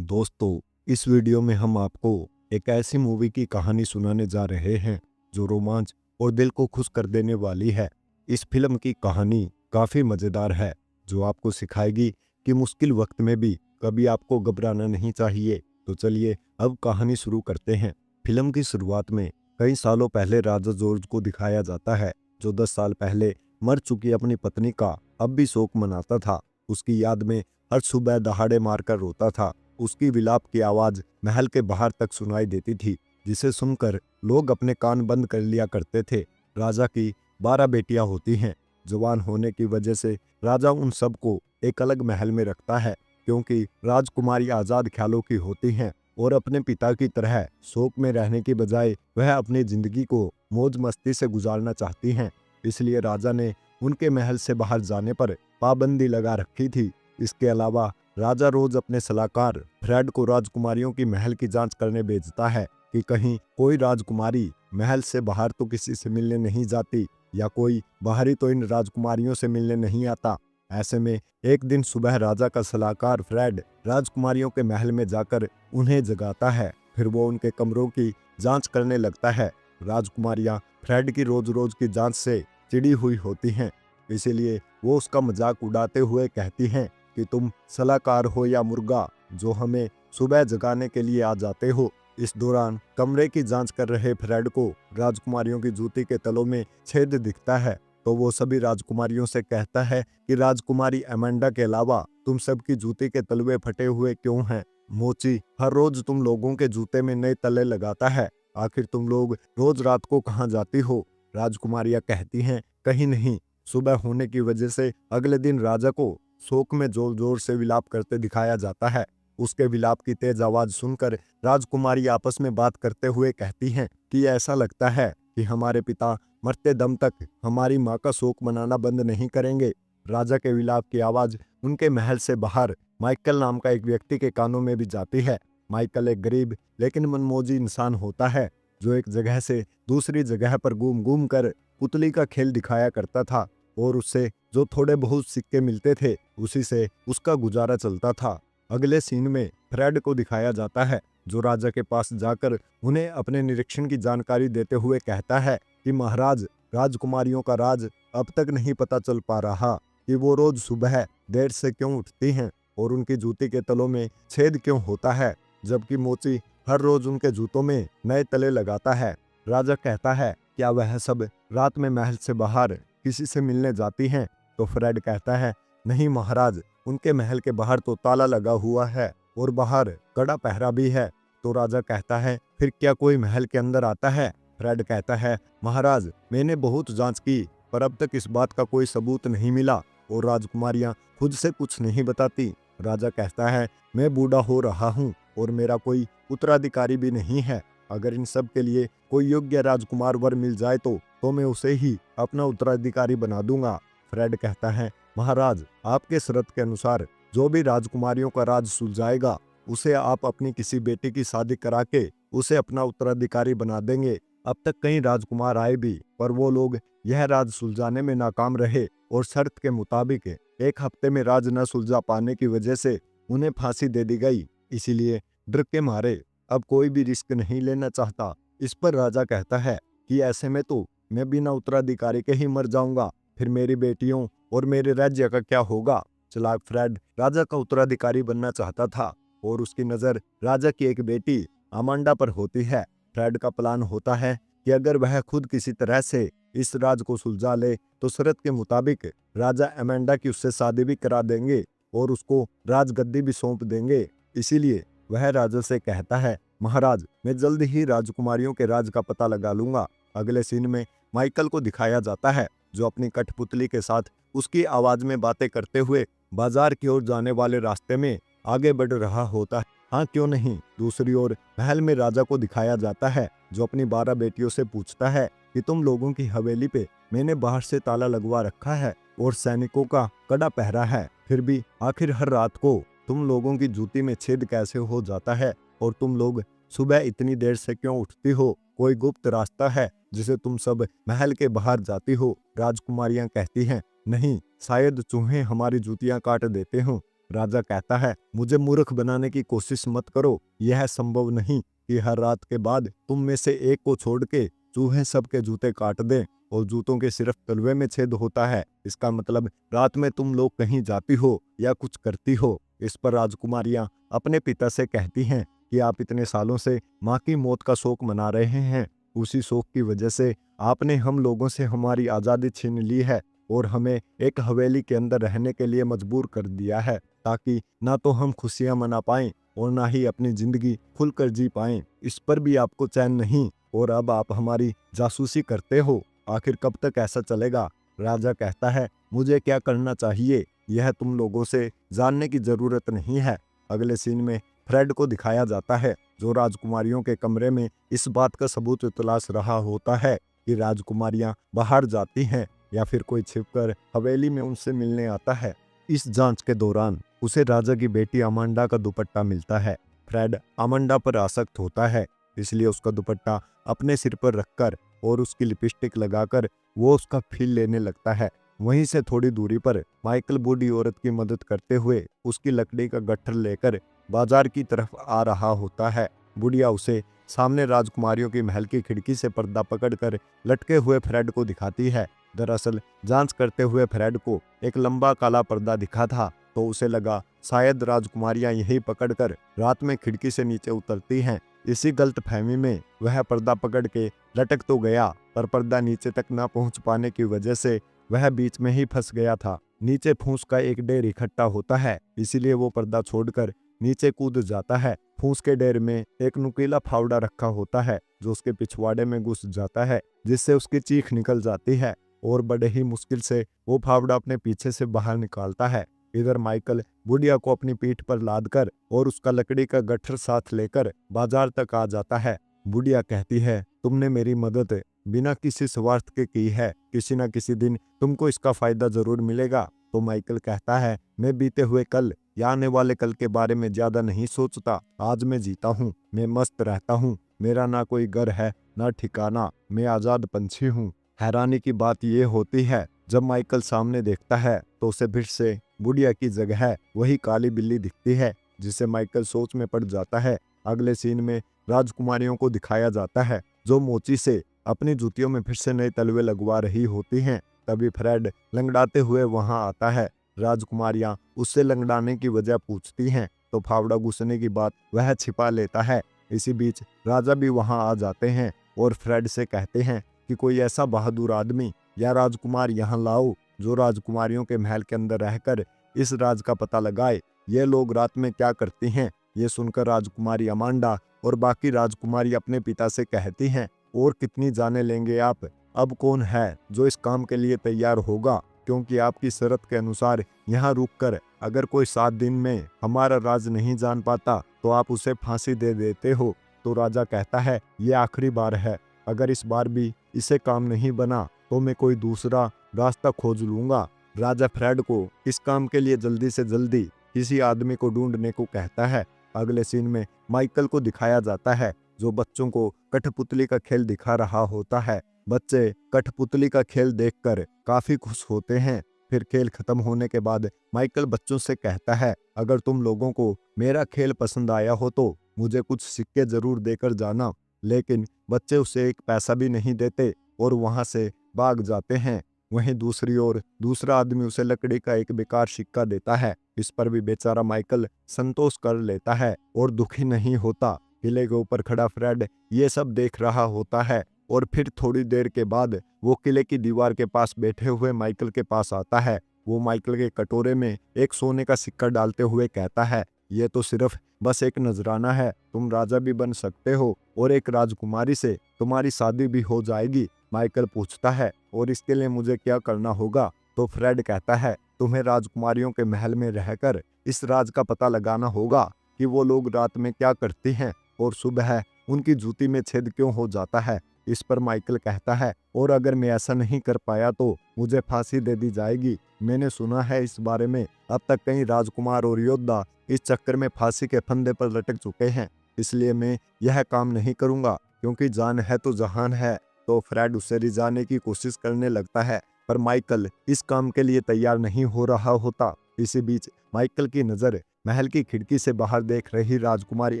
दोस्तों, इस वीडियो में हम आपको एक ऐसी मूवी की कहानी सुनाने जा रहे हैं जो रोमांच और दिल को खुश कर देने वाली है। इस फिल्म की कहानी काफ़ी मज़ेदार है जो आपको सिखाएगी कि मुश्किल वक्त में भी कभी आपको घबराना नहीं चाहिए। तो चलिए अब कहानी शुरू करते हैं। फिल्म की शुरुआत में कई सालों पहले राजा जॉर्ज को दिखाया जाता है जो 10 साल पहले मर चुकी अपनी पत्नी का अब भी शोक मनाता था। उसकी याद में हर सुबह दहाड़े मारकर रोता था। उसकी विलाप की आवाज महल के बाहर तक सुनाई देती थी, जिसे सुनकर लोग अपने कान बंद कर लिया करते थे। राजा की 12 बेटियां होती हैं। जवान होने की वजह से राजा उन सबको एक अलग महल में रखता है, क्योंकि राजकुमारी आजाद ख्यालों की होती हैं और अपने पिता की तरह शोक में रहने की बजाय वह अपनी जिंदगी को मौज मस्ती से गुजारना चाहती हैं। इसलिए राजा ने उनके महल से बाहर जाने पर पाबंदी लगा रखी थी। इसके अलावा राजा रोज अपने सलाहकार फ्रेड को राजकुमारियों की महल की जांच करने भेजता है कि कहीं कोई राजकुमारी महल से बाहर तो किसी से मिलने नहीं जाती या कोई बाहरी तो इन राजकुमारियों से मिलने नहीं आता। ऐसे में एक दिन सुबह राजा का सलाहकार फ्रेड राजकुमारियों के महल में जाकर उन्हें जगाता है। फिर वो उनके कमरों की जांच करने लगता है। राजकुमारियां फ्रेड की रोज रोज की जांच से चिड़ी हुई होती हैं, इसीलिए वो उसका मजाक उड़ाते हुए कहती हैं कि तुम सलाहकार हो या मुर्गा जो हमें सुबह जगाने के लिए आ जाते हो। इस दौरान कमरे की जांच कर रहे फ्रेड को राजकुमारियों की जूती के तलों में छेद दिखता है, तो वो सभी राजकुमारियों से कहता है कि राजकुमारी अमेंडा के अलावा तुम सबकी जूती के तलवे फटे हुए क्यों हैं? मोची हर रोज तुम लोगों के जूते में नए तले लगाता है। आखिर तुम लोग रोज रात को कहाँ जाती हो? राजकुमारियां कहती हैं, कहीं नहीं। सुबह होने की वजह से अगले दिन राजा को शोक में जोर जोर से विलाप करते दिखाया जाता है। उसके विलाप की तेज आवाज सुनकर राजकुमारी आपस में बात करते हुए कहती हैं कि ऐसा लगता है कि हमारे पिता मरते दम तक हमारी माँ का शोक मनाना बंद नहीं करेंगे। राजा के विलाप की आवाज उनके महल से बाहर माइकल नाम का एक व्यक्ति के कानों में भी जाती है। माइकल एक गरीब लेकिन मनमोजी इंसान होता है जो एक जगह से दूसरी जगह पर घूम घूम कर पुतली का खेल दिखाया करता था और उससे जो थोड़े बहुत सिक्के मिलते थे उसी से उसका गुजारा चलता था। अगले सीन में फ्रेड को दिखाया जाता है जो राजा के पास जाकर उन्हें अपने निरीक्षण की जानकारी देते हुए कहता है कि महाराज, राजकुमारियों का राज अब तक नहीं पता चल पा रहा कि वो रोज सुबह देर से क्यों उठती हैं और उनकी जूती के तलों में छेद क्यों होता है, जबकि मोची हर रोज उनके जूतों में नए तले लगाता है। राजा कहता है, क्या वह सब रात में महल से बाहर किसी से मिलने जाती हैं? तो फ्रेड कहता है, नहीं महाराज, उनके महल के बाहर तो ताला लगा हुआ है और बाहर कड़ा पहरा भी है। तो राजा कहता है, फिर क्या कोई महल के अंदर आता है? फ्रेड कहता है, महाराज, मैंने बहुत जांच की पर अब तक इस बात का कोई सबूत नहीं मिला और राजकुमारियां खुद से कुछ नहीं बताती। राजा कहता है, मैं बूढ़ा हो रहा हूँ और मेरा कोई उत्तराधिकारी भी नहीं है। अगर इन सब के लिए कोई योग्य राजकुमार वर मिल जाए तो मैं उसे ही अपना उत्तराधिकारी बना दूंगा। फ्रेड कहता है, महाराज, आपके शर्त के अनुसार जो भी राजकुमारियों का राज सुलझाएगा उसे आप अपनी किसी बेटी की शादी करा के उसे अपना उत्तराधिकारी बना देंगे। अब तक कई राजकुमार आए भी पर वो लोग यह राज सुलझाने में नाकाम रहे और शर्त के मुताबिक 1 हफ्ते में राज न सुलझा पाने की वजह से उन्हें फांसी दे दी गई। इसीलिए डर के मारे अब कोई भी रिस्क नहीं लेना चाहता। इस पर राजा कहता है कि ऐसे में तो मैं बिना उत्तराधिकारी के ही मर जाऊंगा, फिर मेरी बेटियों और मेरे राज्य का क्या होगा? चालाक फ्रेड राजा का उत्तराधिकारी बनना चाहता था और उसकी नज़र राजा की एक बेटी अमांडा पर होती है। फ्रेड का प्लान होता है कि अगर वह खुद किसी तरह से इस राज को सुलझा ले तो शर्त के मुताबिक राजा अमांडा की उससे शादी भी करा देंगे और उसको राजगद्दी भी सौंप देंगे। इसीलिए वह राजा से कहता है, महाराज, मैं जल्द ही राजकुमारियों के राज का पता लगा लूंगा। अगले सीन में माइकल को दिखाया जाता है जो अपनी कठपुतली के साथ उसकी आवाज में बातें करते हुए बाजार की ओर जाने वाले रास्ते में आगे बढ़ रहा होता है। हाँ, क्यों नहीं। दूसरी ओर महल में राजा को दिखाया जाता है जो अपनी 12 बेटियों से पूछता है कि तुम लोगों की हवेली पे मैंने बाहर से ताला लगवा रखा है और सैनिकों का कड़ा पहरा है, फिर भी आखिर हर रात को तुम लोगों की जूती में छेद कैसे हो जाता है और तुम लोग सुबह इतनी देर से क्यों उठती हो? कोई गुप्त रास्ता है जिसे तुम सब महल के बाहर जाती हो? राजकुमारियां कहती हैं, नहीं, शायद चूहे हमारी जूतियां काट देते हो। राजा कहता है, मुझे मूर्ख बनाने की कोशिश मत करो। यह संभव नहीं कि हर रात के बाद तुम में से एक को छोड़ के चूहे सबके जूते काट दें और जूतों के सिर्फ तलवे में छेद होता है। इसका मतलब रात में तुम लोग कहीं जाती हो या कुछ करती हो। इस पर राजकुमारियां अपने पिता से कहती हैं कि आप इतने सालों से माँ की मौत का शोक मना रहे हैं। उसी शोक की वजह से आपने हम लोगों से हमारी आज़ादी छीन ली है और हमें एक हवेली के अंदर रहने के लिए मजबूर कर दिया है, ताकि ना तो हम खुशियां मना पाएं और ना ही अपनी जिंदगी खुलकर जी पाएं। इस पर भी आपको चैन नहीं और अब आप हमारी जासूसी करते हो। आखिर कब तक ऐसा चलेगा? राजा कहता है, मुझे क्या करना चाहिए यह तुम लोगों से जानने की जरूरत नहीं है। अगले सीन में फ्रेड को दिखाया जाता है, जो राजकुमारियों के कमरे में इस बात का सबूत तलाश रहा होता है कि राजकुमारियां बाहर जाती हैं या फिर कोई छिपकर हवेली में उनसे मिलने आता है। इस जांच के दौरान उसे राजा की बेटी अमांडा का दुपट्टा मिलता है। फ्रेड अमांडा पर आसक्त होता है, इसलिए उसका दुपट्टा अपने सिर पर रखकर और उसकी लिपस्टिक लगाकर वो उसका फील लेने लगता है। वहीं से थोड़ी दूरी पर माइकल बूढ़ी औरत की मदद करते हुए उसकी लकड़ी का गट्ठर लेकर बाजार की तरफ आ रहा होता है। बुढ़िया उसे सामने राजकुमारियों की महल की खिड़की से पर्दा पकड़कर लटके हुए फ्रेड को दिखाती है। दरअसल जांच करते हुए फ्रेड को एक लंबा काला पर्दा दिखा था, तो उसे लगा शायद राजकुमारियां यही पकड़कर रात में खिड़की से नीचे उतरती हैं। इसी गलतफहमी में वह पर्दा पकड़ के लटक तो गया, पर पर्दा नीचे तक न पहुंच पाने की वजह से वह बीच में ही फंस गया था। नीचे फूस का एक ढेर इकट्ठा होता है, इसीलिए वो पर्दा छोड़कर नीचे कूद जाता है। फूस के ढेर में एक नुकीला फावड़ा रखा होता है, जो उसके पिछवाड़े में घुस जाता है, जिससे उसकी चीख निकल जाती है और बड़े ही मुश्किल से वो फावड़ा अपने पीछे से बाहर निकालता है। इधर माइकल बुढ़िया को अपनी पीठ पर लादकर और उसका लकड़ी का गट्ठर साथ लेकर बाजार तक आ जाता है। बुढ़िया कहती है, तुमने मेरी मदद बिना किसी स्वार्थ के की है, किसी न किसी दिन तुमको इसका फायदा जरूर मिलेगा। तो माइकल कहता है, मैं बीते हुए कल या आने वाले कल के बारे में ज्यादा नहीं सोचता। आज मैं जीता हूँ, मैं मस्त रहता हूँ, मेरा ना कोई घर है ना ठिकाना, मैं आजाद पंछी हूँ। हैरानी की बात यह होती है, जब माइकल सामने देखता है तो उसे फिर से बुढ़िया की जगह वही काली बिल्ली दिखती है, जिससे माइकल सोच में पड़ जाता है। अगले सीन में राजकुमारियों को दिखाया जाता है, जो मोची से अपनी जूतियों में फिर से नए तलवे लगवा रही होती हैं। तभी फ्रेड लंगड़ाते हुए वहां आता है। राजकुमारियां उससे लंगड़ाने की वजह पूछती हैं, तो फावड़ा घुसने की बात वह छिपा लेता है। इसी बीच राजा भी वहां आ जाते हैं और फ्रेड से कहते हैं कि कोई ऐसा बहादुर आदमी या राजकुमार यहाँ लाओ जो राजकुमारियों के महल के अंदर रहकर इस राज का पता लगाए, ये लोग रात में क्या करती हैं। ये सुनकर राजकुमारी अमांडा और बाकी राजकुमारी अपने पिता से कहती हैं, और कितनी जाने लेंगे आप? अब कौन है जो इस काम के लिए तैयार होगा, क्योंकि आपकी शर्त के अनुसार यहाँ रुककर अगर कोई 7 दिन में हमारा राज नहीं जान पाता तो आप उसे फांसी दे देते हो। तो राजा कहता है, ये आखिरी बार है, अगर इस बार भी इसे काम नहीं बना तो मैं कोई दूसरा रास्ता खोज लूंगा। राजा फ्रेड को इस काम के लिए जल्दी से जल्दी किसी आदमी को ढूंढने को कहता है। अगले सीन में माइकल को दिखाया जाता है, जो बच्चों को कठपुतली का खेल दिखा रहा होता है। बच्चे कठपुतली का खेल देखकर काफी खुश होते हैं। फिर खेल खत्म होने के बाद माइकल बच्चों से कहता है, अगर तुम लोगों को मेरा खेल पसंद आया हो तो मुझे कुछ सिक्के जरूर देकर जाना। लेकिन बच्चे उसे एक पैसा भी नहीं देते और वहां से भाग जाते हैं। वहीं दूसरी ओर दूसरा आदमी उसे लकड़ी का एक बेकार सिक्का देता है। इस पर भी बेचारा माइकल संतोष कर लेता है और दुखी नहीं होता। किले के ऊपर खड़ा फ्रेड ये सब देख रहा होता है और फिर थोड़ी देर के बाद वो किले की दीवार के पास बैठे हुए माइकल के पास आता है। वो माइकल के कटोरे में एक सोने का सिक्का डालते हुए कहता है, ये तो सिर्फ बस एक नजराना है, तुम राजा भी बन सकते हो और एक राजकुमारी से तुम्हारी शादी भी हो जाएगी। माइकल पूछता है, और इसके लिए मुझे क्या करना होगा? तो फ्रेड कहता है, तुम्हें राजकुमारियों के महल में रहकर इस राज का पता लगाना होगा कि वो लोग रात में क्या करती हैं और सुबह उनकी जूती में छेद क्यों हो जाता है। इस पर माइकल कहता है, और अगर मैं ऐसा नहीं कर पाया तो मुझे फांसी दे दी जाएगी। मैंने सुना है इस बारे में अब तक कई राजकुमार और योद्धा इस चक्कर में फांसी के फंदे पर लटक चुके हैं, इसलिए मैं यह काम नहीं करूंगा, क्योंकि जान है तो जहान है। तो फ्रेड उसे रिझाने की कोशिश करने लगता है, पर माइकल इस काम के लिए तैयार नहीं हो रहा होता। इसी बीच माइकल की नज़र महल की खिड़की से बाहर देख रही राजकुमारी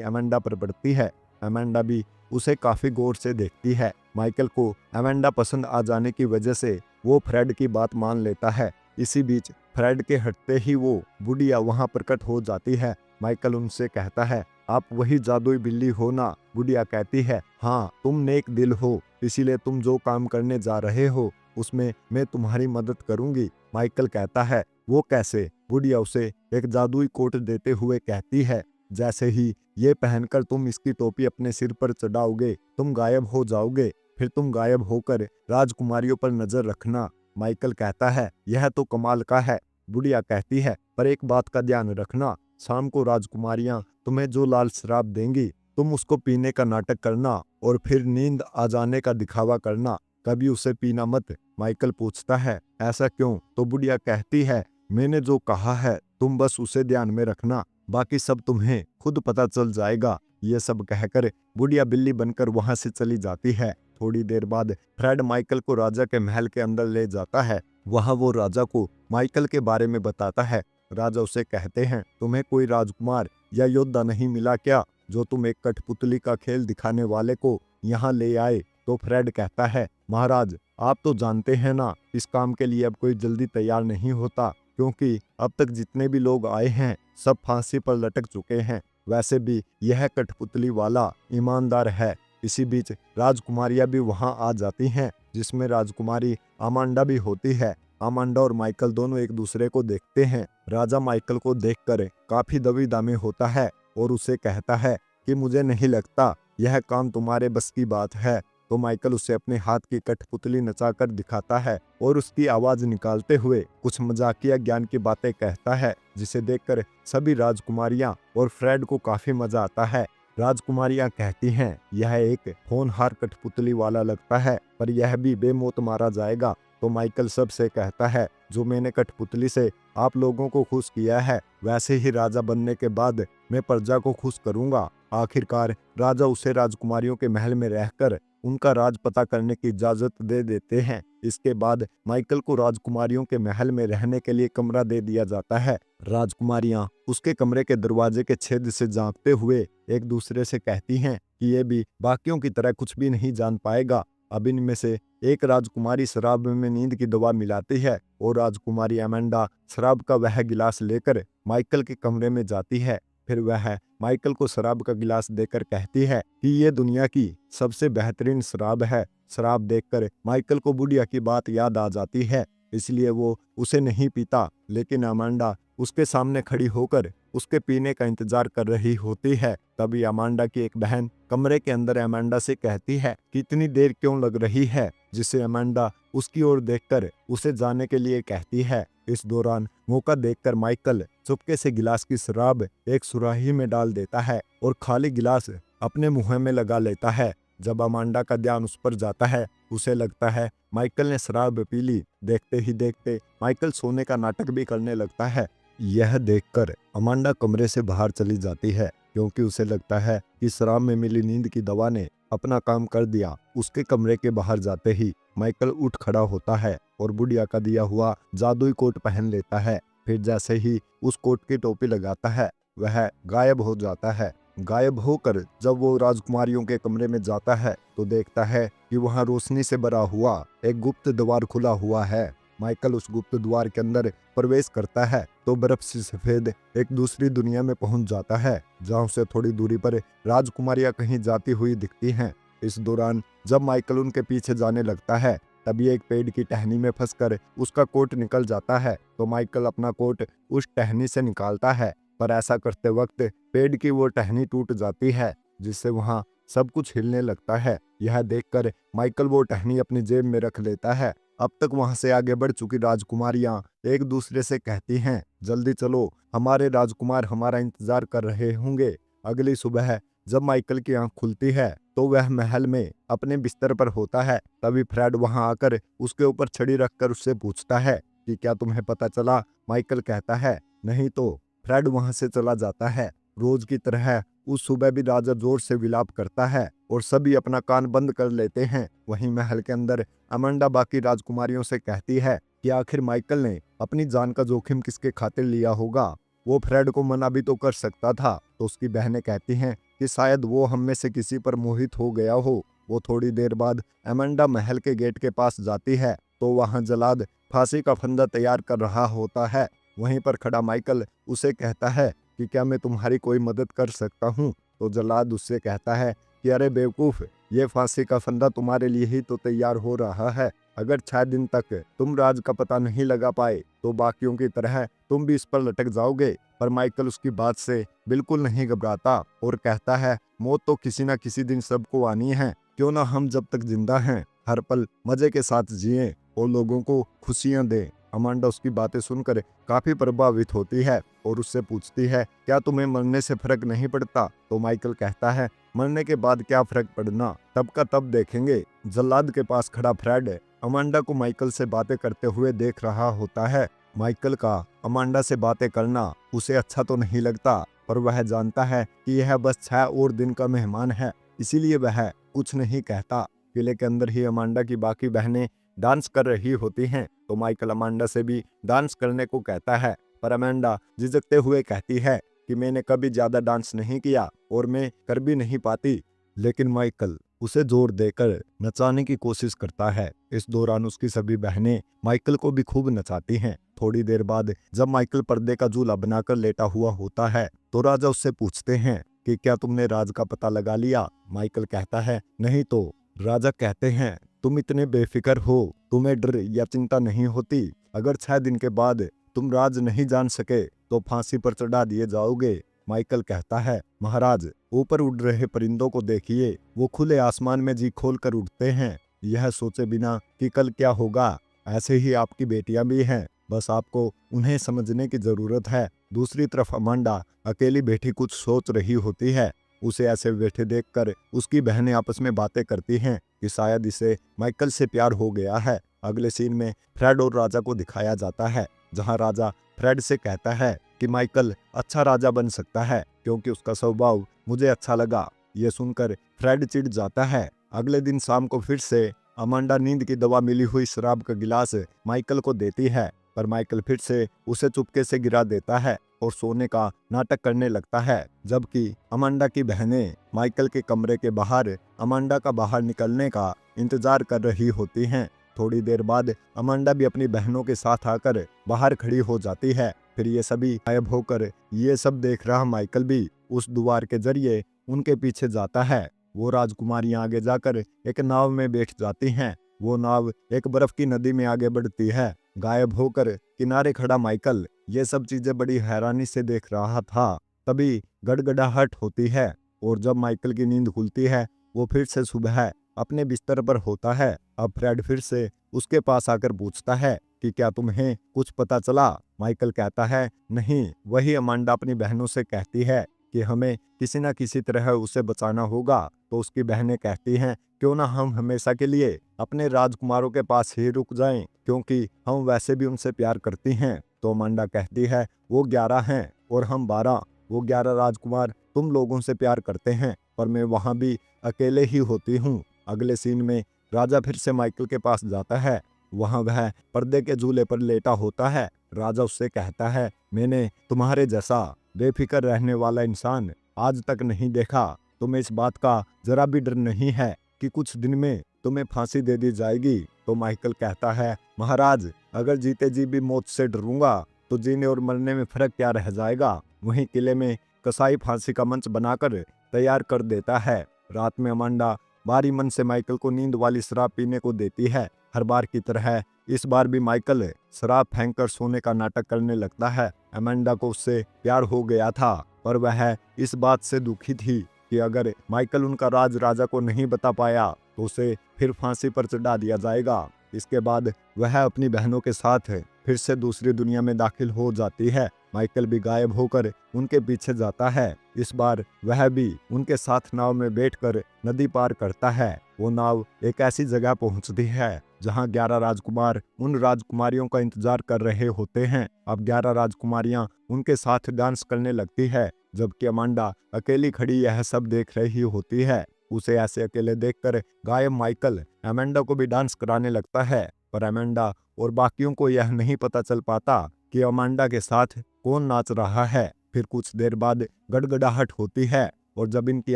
अमेंडा पर पड़ती है। अमेंडा भी उसे काफी गौर से देखती है। माइकल को अमेंडा पसंद आ जाने की वजह से वो फ्रेड की बात मान लेता है। इसी बीच फ्रेड के हटते ही वो बुढ़िया वहां प्रकट हो जाती है। माइकल उनसे कहता है, आप वही जादुई बिल्ली हो ना? बुढ़िया कहती है, हाँ, तुम नेक दिल हो, इसीलिए तुम जो काम करने जा रहे हो उसमें मैं तुम्हारी मदद करूंगी। माइकल कहता है, वो कैसे? बुढ़िया उसे एक जादुई कोट देते हुए कहती है, जैसे ही ये पहनकर तुम इसकी टोपी अपने सिर पर चढ़ाओगे तुम गायब हो जाओगे, फिर तुम गायब होकर राजकुमारियों पर नजर रखना। माइकल कहता है, यह तो कमाल का है। बुढ़िया कहती है, पर एक बात का ध्यान रखना, शाम को राजकुमारियां तुम्हें जो लाल शराब देंगी तुम उसको पीने का नाटक करना और फिर नींद आ जाने का दिखावा करना, कभी उसे पीना मत। माइकल पूछता है, ऐसा क्यों? तो बुढ़िया कहती है, मैंने जो कहा है तुम बस उसे ध्यान में रखना, बाकी सब तुम्हें खुद पता चल जाएगा। ये सब कहकर बुढ़िया बिल्ली बनकर वहां से चली जाती है। थोड़ी देर बाद फ्रेड माइकल को राजा के महल के अंदर ले जाता है। वहां वो राजा को माइकल के बारे में बताता है। राजा उसे कहते हैं, तुम्हें कोई राजकुमार या योद्धा नहीं मिला क्या, जो तुम एक कठपुतली का खेल दिखाने वाले को यहाँ ले आए? तो फ्रेड कहता है, महाराज आप तो जानते हैं ना, इस काम के लिए अब कोई जल्दी तैयार नहीं होता, क्योंकि अब तक जितने भी लोग आए हैं सब फांसी पर लटक चुके हैं। वैसे भी यह कठपुतली वाला ईमानदार है। इसी बीच राजकुमारियां भी वहां आ जाती हैं, जिसमें राजकुमारी अमांडा भी होती है। अमांडा और माइकल दोनों एक दूसरे को देखते हैं। राजा माइकल को देखकर काफी दबीदा में होता है और उसे कहता है कि मुझे नहीं लगता यह काम तुम्हारे बस की बात है। तो माइकल उसे अपने हाथ की कठपुतली नचाकर दिखाता है और उसकी आवाज निकालते हुए कुछ मजाकिया ज्ञान की बातें कहता है, जिसे देखकर सभी राजकुमारियां और फ्रेड को काफी मजा आता है। राजकुमारियां कहती हैं, यह एक होनहार कठपुतली वाला लगता है, पर यह भी बेमौत मारा जाएगा। तो माइकल सबसे कहता है, जो मैंने कठपुतली से आप लोगों को खुश किया है, वैसे ही राजा बनने के बाद मैं प्रजा को खुश करूंगा। आखिरकार राजा उसे राजकुमारियों के महल में रहकर उनका राज पता करने की इजाजत दे देते हैं। इसके बाद माइकल को राजकुमारियों के महल में रहने के लिए कमरा दे दिया जाता है। राजकुमारियां उसके कमरे के दरवाजे के छेद से झांकते हुए एक दूसरे से कहती हैं कि ये भी बाकियों की तरह कुछ भी नहीं जान पाएगा। अब इनमें से एक राजकुमारी शराब में नींद की दवा मिलाती है और राजकुमारी अमेंडा शराब का वह गिलास लेकर माइकल के कमरे में जाती है। फिर वह माइकल को शराब का गिलास देकर कहती है कि ये दुनिया की सबसे बेहतरीन शराब है। शराब देखकर माइकल को बुढ़िया की बात याद आ जाती है, इसलिए वो उसे नहीं पीता, लेकिन अमांडा उसके सामने खड़ी होकर उसके पीने का इंतजार कर रही होती है। तभी अमांडा की एक बहन कमरे के अंदर अमांडा से कहती है कि इतनी देर क्यों लग रही है, जिससे अमांडा उसकी ओर देखकर उसे जाने के लिए कहती है। इस दौरान मौका देखकर माइकल चुपके से गिलास की शराब एक सुराही में डाल देता है और खाली गिलास अपने मुंह में लगा लेता है। जब अमांडा का ध्यान उस पर जाता है, उसे लगता है माइकल ने शराब पी ली। देखते ही देखते माइकल सोने का नाटक भी करने लगता है। यह देखकर अमांडा कमरे से बाहर चली जाती है, क्योंकि उसे लगता है कि शराब में मिली नींद की दवा ने अपना काम कर दिया। उसके कमरे के बाहर जाते ही माइकल उठ खड़ा होता है और बुढ़िया का दिया हुआ जादुई कोट पहन लेता है। फिर जैसे ही उस कोट की टोपी लगाता है, वह गायब हो जाता है। गायब होकर जब वो राजकुमारियों के कमरे में जाता है तो देखता है कि वहां रोशनी से भरा हुआ एक गुप्त द्वार खुला हुआ है। माइकल उस गुप्त द्वार के अंदर प्रवेश करता है तो बर्फ से सफेद एक दूसरी दुनिया में पहुंच जाता है, जहां से थोड़ी दूरी पर राजकुमारियां कहीं जाती हुई दिखती हैं। इस दौरान जब माइकल उनके पीछे जाने लगता है, तभी एक पेड़ की टहनी में फंसकर उसका कोट निकल जाता है। तो माइकल अपना कोट उस टहनी से निकालता है, पर ऐसा करते वक्त पेड़ की वो टहनी टूट जाती है, जिससे वहां सब कुछ हिलने लगता है। यह देखकर माइकल वो टहनी अपनी जेब में रख लेता है। अब तक वहां से आगे बढ़ चुकी राजकुमारियां एक दूसरे से कहती हैं, जल्दी चलो, हमारे राजकुमार हमारा इंतजार कर रहे होंगे। अगली सुबह जब माइकल की आंख खुलती है तो वह महल में अपने बिस्तर पर होता है। तभी फ्रेड वहां आकर उसके ऊपर छड़ी रखकर उससे पूछता है कि क्या तुम्हें पता चला? माइकल कहता है, नहीं। तो फ्रेड वहां से चला जाता है। रोज की तरह उस सुबह भी राजा जोर से विलाप करता है और सभी अपना कान बंद कर लेते हैं। वहीं महल के अंदर अमांडा बाकी राजकुमारियों से कहती है कि आखिर माइकल ने अपनी जान का जोखिम किसके खातिर लिया होगा। वो फ्रेड को मना भी तो कर सकता था। तो उसकी बहनें कहती हैं कि शायद वो हम में से किसी पर मोहित हो गया हो। वो थोड़ी देर बाद अमांडा महल के गेट के पास जाती है तो वहां जल्लाद फांसी का फंदा तैयार कर रहा होता है। वहीं पर खड़ा माइकल उसे कहता है कि क्या मैं तुम्हारी कोई मदद कर सकता हूँ। तो जल्लाद उससे कहता है कि अरे बेवकूफ, ये फांसी का फंदा तुम्हारे लिए ही तो तैयार हो रहा है। अगर 6 दिन तक तुम राज का पता नहीं लगा पाए तो बाकियों की तरह तुम भी इस पर लटक जाओगे। पर माइकल उसकी बात से बिल्कुल नहीं घबराता और कहता है मौत तो किसी ना किसी दिन सबको आनी है, क्यों ना हम जब तक जिंदा हैं हर पल मजे के साथ जिएं और लोगों को खुशियां दें। अमांडा उसकी बातें सुनकर काफी प्रभावित होती है और उससे पूछती है क्या तुम्हें मरने से फर्क नहीं पड़ता। तो माइकल कहता है मरने के बाद क्या फर्क पड़ना, तब का तब देखेंगे। जल्लाद के पास खड़ा फ्रेड अमांडा को माइकल से बातें करते हुए देख रहा होता है। माइकल का अमांडा से बातें करना उसे अच्छा तो नहीं लगता, पर वह जानता है कि यह बस 6 और दिन का मेहमान है, इसीलिए वह कुछ नहीं कहता। किले के अंदर ही अमांडा की बाकी बहनें डांस कर रही होती हैं तो माइकल अमांडा से भी डांस करने को कहता है, पर अमांडा झिझकते हुए कहती है कि मैंने कभी ज्यादा डांस नहीं किया और मैं कर भी नहीं पाती। लेकिन माइकल उसे जोर देकर नचाने की कोशिश करता है। इस दौरान उसकी सभी बहनें माइकल को भी खूब नचाती हैं। थोड़ी देर बाद जब माइकल पर्दे का झूला बनाकर लेटा हुआ होता है तो राजा उससे पूछते हैं कि क्या तुमने राज का पता लगा लिया। माइकल कहता है नहीं। तो राजा कहते हैं तुम इतने बेफिक्र हो, तुम्हें डर या चिंता नहीं होती। अगर 6 दिन के बाद तुम राज नहीं जान सके तो फांसी पर चढ़ा दिए जाओगे। माइकल कहता है महाराज, ऊपर उड़ रहे परिंदों को देखिए, वो खुले आसमान में जी खोल कर उड़ते हैं, यह सोचे बिना कि कल क्या होगा। ऐसे ही आपकी बेटियां भी हैं, बस आपको उन्हें समझने की जरूरत है। दूसरी तरफ अमांडा अकेली बैठी कुछ सोच रही होती है। उसे ऐसे बैठे देखकर उसकी बहनें आपस में बातें करती हैं कि शायद इसे माइकल से प्यार हो गया है। अगले सीन में फ्रेड और राजा को दिखाया जाता है, जहां राजा फ्रेड से कहता है कि माइकल अच्छा राजा बन सकता है क्योंकि उसका स्वभाव मुझे अच्छा लगा। ये सुनकर फ्रेड चिढ़ जाता है। अगले दिन शाम को फिर से अमांडा नींद की दवा मिली हुई शराब का गिलास माइकल को देती है, पर माइकल फिर से उसे चुपके से गिरा देता है और सोने का नाटक करने लगता है। जबकि अमांडा की बहनें माइकल के कमरे के बाहर अमांडा का बाहर निकलने का इंतजार कर रही होती हैं। थोड़ी देर बाद अमांडा भी अपनी बहनों के साथ आकर बाहर खड़ी हो जाती है। फिर ये सभी गायब होकर ये सब देख रहा माइकल भी उस द्वार के जरिए उनके पीछे जाता है। वो राजकुमारियां आगे जाकर एक नाव में बैठ जाती हैं। वो नाव एक बर्फ की नदी में आगे बढ़ती है। गायब होकर किनारे खड़ा माइकल ये सब चीजें बड़ी हैरानी से देख रहा था। तभी गड़गड़ाहट होती है और जब माइकल की नींद खुलती है वो फिर से सुबह अपने बिस्तर पर होता है। अब फ्रेड फिर से उसके पास आकर पूछता है कि क्या तुम्हें कुछ पता चला। माइकल कहता है नहीं। वही अमांडा अपनी बहनों से कहती है कि हमें किसी न किसी तरह उसे बचाना होगा। तो उसकी बहनें कहती हैं क्यों ना हम हमेशा के लिए अपने राजकुमारों के पास ही रुक जाएं, क्योंकि हम वैसे भी उनसे प्यार करती हैं। तो अमांडा कहती है वो 11 हैं और हम 12। वो 11 राजकुमार तुम लोगों से प्यार करते हैं, पर मैं वहां भी अकेले ही होती हूँ। अगले सीन में राजा फिर से माइकल के पास जाता है। वहां वह पर्दे के झूले पर लेटा होता है। राजा उससे कहता है मैंने तुम्हारे जैसा बेफिक्र रहने वाला इंसान आज तक नहीं देखा। तुम्हें इस बात का जरा भी डर नहीं है कि कुछ दिन में तुम्हें फांसी दे दी जाएगी। तो माइकल कहता है महाराज, अगर जीते जी भी मौत से डरूंगा तो जीने और मरने में फर्क क्या रह जाएगा। वहीं किले में कसाई फांसी का मंच बनाकर तैयार कर देता है। रात में अमांडा बारी मन से माइकल को नींद वाली शराब पीने को देती है। हर बार की तरह इस बार भी माइकल शराब फेंककर सोने का नाटक करने लगता है। अमांडा को उससे प्यार हो गया था, पर वह इस बात से दुखी थी कि अगर माइकल उनका राज राजा को नहीं बता पाया तो उसे फिर फांसी पर चढ़ा दिया जाएगा। इसके बाद वह अपनी बहनों के साथ फिर से दूसरी दुनिया में दाखिल हो जाती है। माइकल भी गायब होकर उनके पीछे जाता है। इस बार वह भी उनके साथ नाव में बैठकर नदी पार करता है। वो नाव एक ऐसी जगह पहुंचती है जहां 11 राजकुमार उन राजकुमारियों का इंतजार कर रहे होते हैं। अब 11 राजकुमारियां उनके साथ डांस करने लगती है, जबकि अमांडा अकेली खड़ी यह सब देख रही होती है। उसे ऐसे अकेले देखकर गायब माइकल अमांडा को भी डांस कराने लगता है। पर अमांडा और बाकियों को यह नहीं पता चल पाता कि अमांडा के साथ कौन नाच रहा है। फिर कुछ देर बाद गड़गड़ाहट होती है और जब इनकी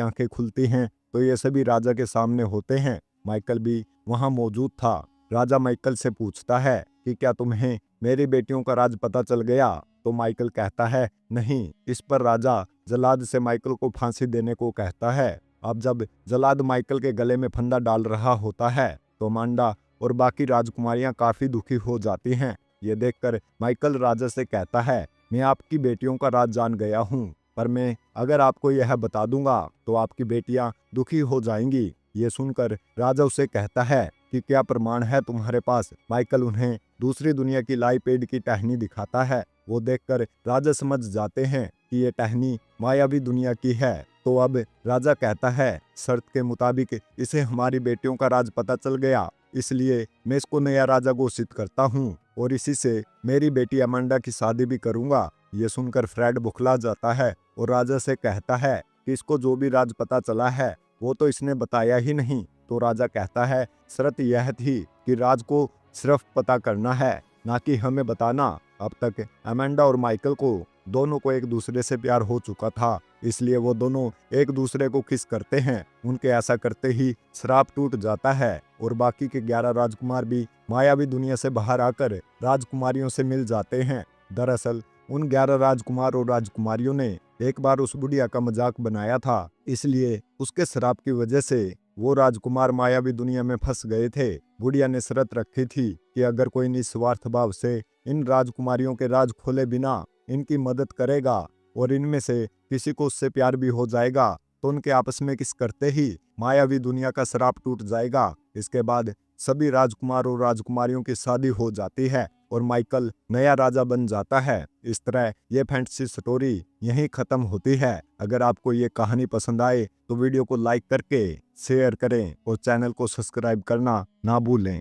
आंखें खुलती हैं तो ये सभी राजा के सामने होते हैं। माइकल भी वहां मौजूद था। राजा माइकल से पूछता है कि क्या तुम्हें मेरी बेटियों का राज पता चल गया? तो माइकल कहता है नहीं। इस पर राजा जल्लाद से माइकल को फांसी देने को कहता है। अब जब जल्लाद माइकल के गले में फंदा डाल रहा होता है तो अमांडा और बाकी राजकुमारियां काफी दुखी हो जाती हैं। ये देखकर माइकल राजा से कहता है मैं आपकी बेटियों का राज जान गया हूँ, पर मैं अगर आपको यह बता दूंगा तो आपकी बेटियां दुखी हो जाएंगी। ये सुनकर राजा उसे कहता है कि क्या प्रमाण है तुम्हारे पास? माइकल उन्हें दूसरी दुनिया की लाई पेड़ की टहनी दिखाता है। वो देखकर राजा समझ जाते हैं कि ये टहनी मायावी दुनिया की है। तो अब राजा कहता है शर्त के मुताबिक इसे हमारी बेटियों का राज पता चल गया, इसलिए मैं इसको नया राजा घोषित करता हूँ और इसी से मेरी बेटी अमांडा की शादी भी करूंगा। ये सुनकर फ्रेड बुखला जाता है और राजा से कहता है कि इसको जो भी राज पता चला है वो तो इसने बताया ही नहीं। तो राजा कहता है शर्त यह थी कि राज को सिर्फ पता करना है, ना कि हमें बताना। अब तक अमांडा और माइकल को दोनों को एक दूसरे से प्यार हो चुका था, इसलिए वो दोनों एक दूसरे को किस करते हैं। उनके ऐसा करते ही श्राप टूट जाता है और बाकी के 11 राजकुमार भी मायावी दुनिया से बाहर आकर राजकुमारियों से मिल जाते हैं। दरअसल उन 11 राजकुमार और राजकुमारियों ने एक बार उस बुढ़िया का मजाक बनाया था, इसलिए उसके श्राप की वजह से वो राजकुमार मायावी दुनिया में फंस गए थे। बुढ़िया ने शर्त रखी थी कि अगर कोई निस्वार्थ भाव से इन राजकुमारियों के राज खोले बिना इनकी मदद करेगा और इनमें से किसी को उससे प्यार भी हो जाएगा तो उनके आपस में किस करते ही मायावी दुनिया का श्राप टूट जाएगा। इसके बाद सभी राजकुमार और राजकुमारियों की शादी हो जाती है और माइकल नया राजा बन जाता है। इस तरह ये फैंटेसी स्टोरी यहीं खत्म होती है। अगर आपको ये कहानी पसंद आए तो वीडियो को लाइक करके शेयर करें और चैनल को सब्सक्राइब करना ना भूलें।